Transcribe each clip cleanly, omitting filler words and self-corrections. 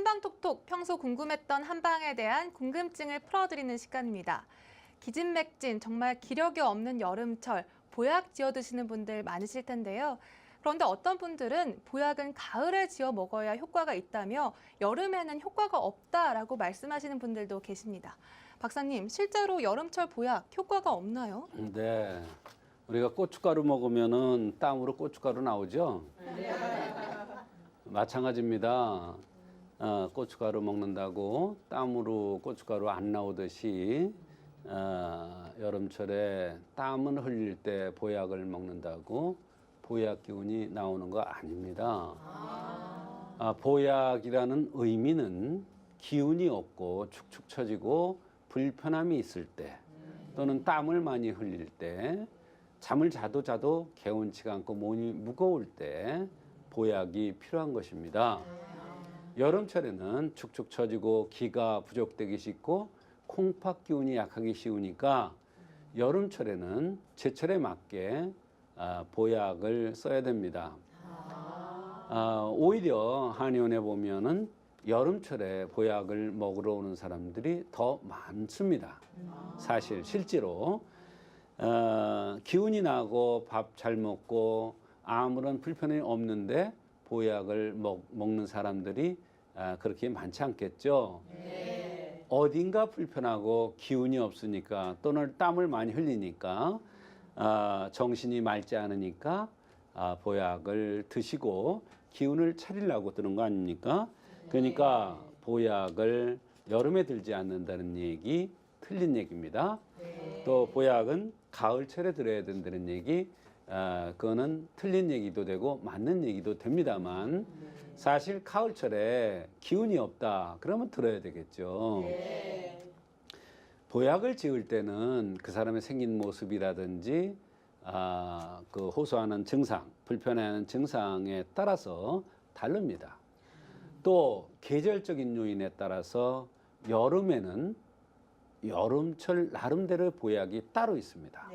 한방톡톡 평소 궁금했던 한방에 대한 궁금증을 풀어드리는 시간입니다. 기진맥진 정말 기력이 없는 여름철 보약 지어 드시는 분들 많으실 텐데요. 그런데 어떤 분들은 보약은 가을에 지어 먹어야 효과가 있다며 여름에는 효과가 없다라고 말씀하시는 분들도 계십니다. 박사님, 실제로 여름철 보약 효과가 없나요? 네. 우리가 고춧가루 먹으면은 땀으로 고춧가루 나오죠? 마찬가지입니다. 고춧가루 먹는다고 땀으로 고춧가루 안 나오듯이 여름철에 땀을 흘릴 때 보약을 먹는다고 보약 기운이 나오는 거 아닙니다. 보약이라는 의미는 기운이 없고 축축 처지고 불편함이 있을 때 또는 땀을 많이 흘릴 때 잠을 자도 개운치가 않고 몸이 무거울 때 보약이 필요한 것입니다. 여름철에는 축축 처지고 기가 부족되기 쉽고 콩팥 기운이 약하기 쉬우니까 여름철에는 제철에 맞게 보약을 써야 됩니다. 오히려 한의원에 보면은 여름철에 보약을 먹으러 오는 사람들이 더 많습니다. 사실 실제로 기운이 나고 밥 잘 먹고 아무런 불편이 없는데 보약을 먹는 사람들이 그렇게 많지 않겠죠. 네. 어딘가 불편하고 기운이 없으니까 또는 땀을 많이 흘리니까 정신이 맑지 않으니까 보약을 드시고 기운을 차리려고 드는 거 아닙니까? 그러니까 보약을 여름에 들지 않는다는 얘기 틀린 얘기입니다. 또 보약은 가을철에 들어야 된다는 얘기 그거는 틀린 얘기도 되고 맞는 얘기도 됩니다만 사실 가을철에 기운이 없다 그러면 들어야 되겠죠. 보약을 지을 때는 그 사람의 생긴 모습이라든지 그 호소하는 증상, 불편해하는 증상에 따라서 다릅니다. 또 계절적인 요인에 따라서 여름에는 여름철 나름대로의 보약이 따로 있습니다.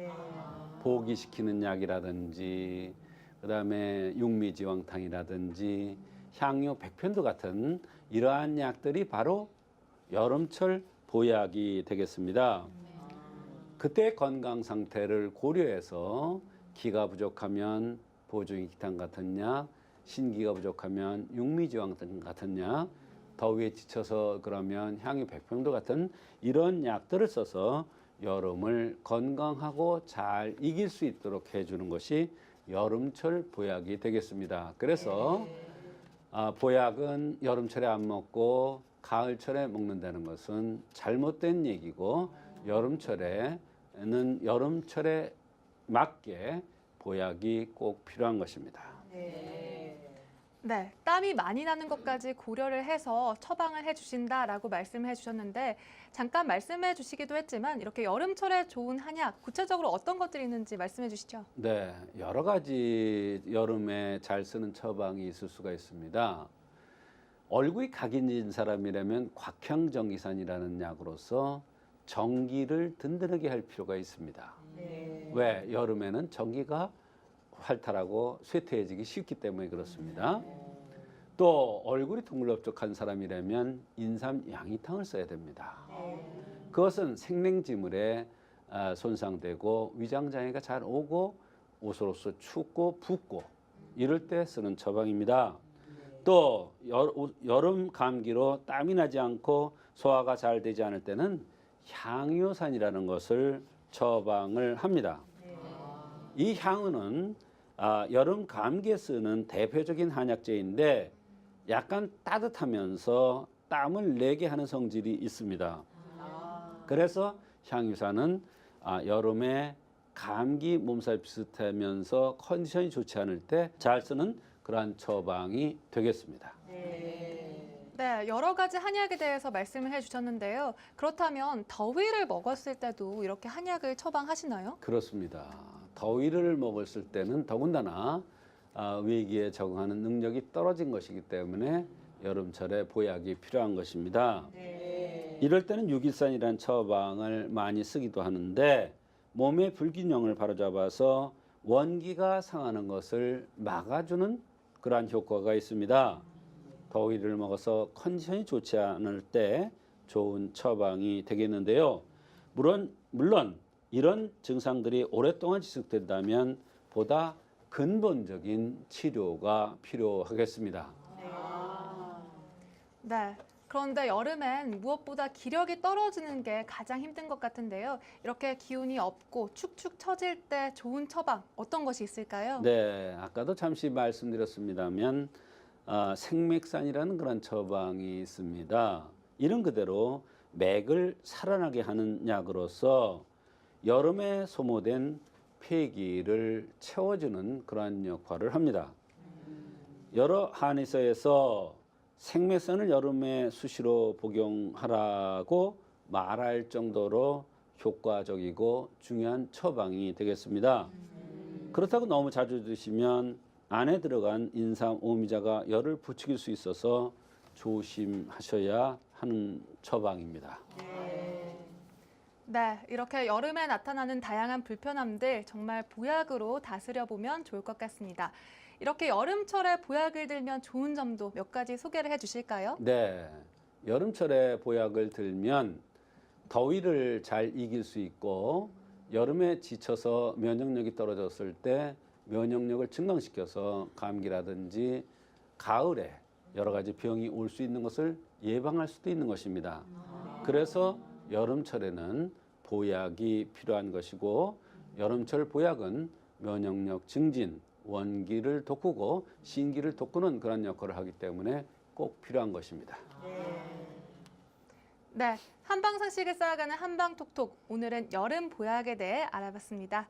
보기시키는 약이라든지 그다음에 육미지왕탕이라든지 향료 백편도 같은 이러한 약들이 바로 여름철 보약이 되겠습니다. 그때 건강 상태를 고려해서 기가 부족하면 보조기탕 같은 약, 신기가 부족하면 육미지왕탕 같은 약, 더위에 지쳐서 그러면 향유 백편도 같은 이런 약들을 써서 여름을 건강하고 잘 이길 수 있도록 해주는 것이 여름철 보약이 되겠습니다. 그래서 보약은 여름철에 안 먹고 가을철에 먹는다는 것은 잘못된 얘기고 여름철에 맞게 보약이 꼭 필요한 것입니다. 네, 땀이 많이 나는 것까지 고려를 해서 처방을 해주신다라고 말씀해 주셨는데 잠깐 말씀해 주시기도 했지만 이렇게 여름철에 좋은 한약 구체적으로 어떤 것들이 있는지 말씀해 주시죠. 네, 여러 가지 여름에 잘 쓰는 처방이 있을 수가 있습니다. 얼굴이 각인진 사람이라면 곽향정기산이라는 약으로서 전기를 든든하게 할 필요가 있습니다. 왜? 여름에는 전기가 활달하고 쇠퇴해지기 쉽기 때문에 그렇습니다. 또 얼굴이 둥글럽적한 사람이라면 인삼 양이탕을 써야 됩니다. 그것은 생냉지물에 손상되고 위장장애가 잘 오고 옷으로서 춥고 붓고 이럴 때 쓰는 처방입니다. 또 여름 감기로 땀이 나지 않고 소화가 잘 되지 않을 때는 향유산이라는 것을 처방을 합니다. 이 향유는 여름 감기에 쓰는 대표적인 한약재인데 약간 따뜻하면서 땀을 내게 하는 성질이 있습니다. 그래서 향유산은 여름에 감기 몸살 비슷하면서 컨디션이 좋지 않을 때 잘 쓰는 그러한 처방이 되겠습니다. 네, 여러 가지 한약에 대해서 말씀을 해주셨는데요. 그렇다면 더위를 먹었을 때도 이렇게 한약을 처방하시나요? 그렇습니다. 더위를 먹었을 때는 더군다나 위기에 적응하는 능력이 떨어진 것이기 때문에 여름철에 보약이 필요한 것입니다. 이럴 때는 육일산이라는 처방을 많이 쓰기도 하는데 몸의 불균형을 바로잡아서 원기가 상하는 것을 막아주는 그러한 효과가 있습니다. 더위를 먹어서 컨디션이 좋지 않을 때 좋은 처방이 되겠는데요. 물론 이런 증상들이 오랫동안 지속된다면 보다 근본적인 치료가 필요하겠습니다. 네. 그런데 여름엔 무엇보다 기력이 떨어지는 게 가장 힘든 것 같은데요. 이렇게 기운이 없고 축축 처질 때 좋은 처방 어떤 것이 있을까요? 네, 아까도 잠시 말씀드렸습니다면 생맥산이라는 그런 처방이 있습니다. 이름 그대로 맥을 살아나게 하는 약으로서 여름에 소모된 폐기를 채워주는 그러한 역할을 합니다. 여러 한의사에서 생맥산을 여름에 수시로 복용하라고 말할 정도로 효과적이고 중요한 처방이 되겠습니다. 그렇다고 너무 자주 드시면 안에 들어간 인삼 오미자가 열을 부추길 수 있어서 조심하셔야 하는 처방입니다. 네, 이렇게 여름에 나타나는 다양한 불편함들 정말 보약으로 다스려 보면 좋을 것 같습니다. 이렇게 여름철에 보약을 들면 좋은 점도 몇 가지 소개를 해주실까요? 네, 여름철에 보약을 들면 더위를 잘 이길 수 있고 여름에 지쳐서 면역력이 떨어졌을 때 면역력을 증강시켜서 감기라든지 가을에 여러 가지 병이 올 수 있는 것을 예방할 수도 있는 것입니다. 그래서 여름철에는 보약이 필요한 것이고 여름철 보약은 면역력 증진, 원기를 돋구고 신기를 돋구는 그런 역할을 하기 때문에 꼭 필요한 것입니다. 네, 한방 상식을 쌓아가는 한방톡톡. 오늘은 여름 보약에 대해 알아봤습니다.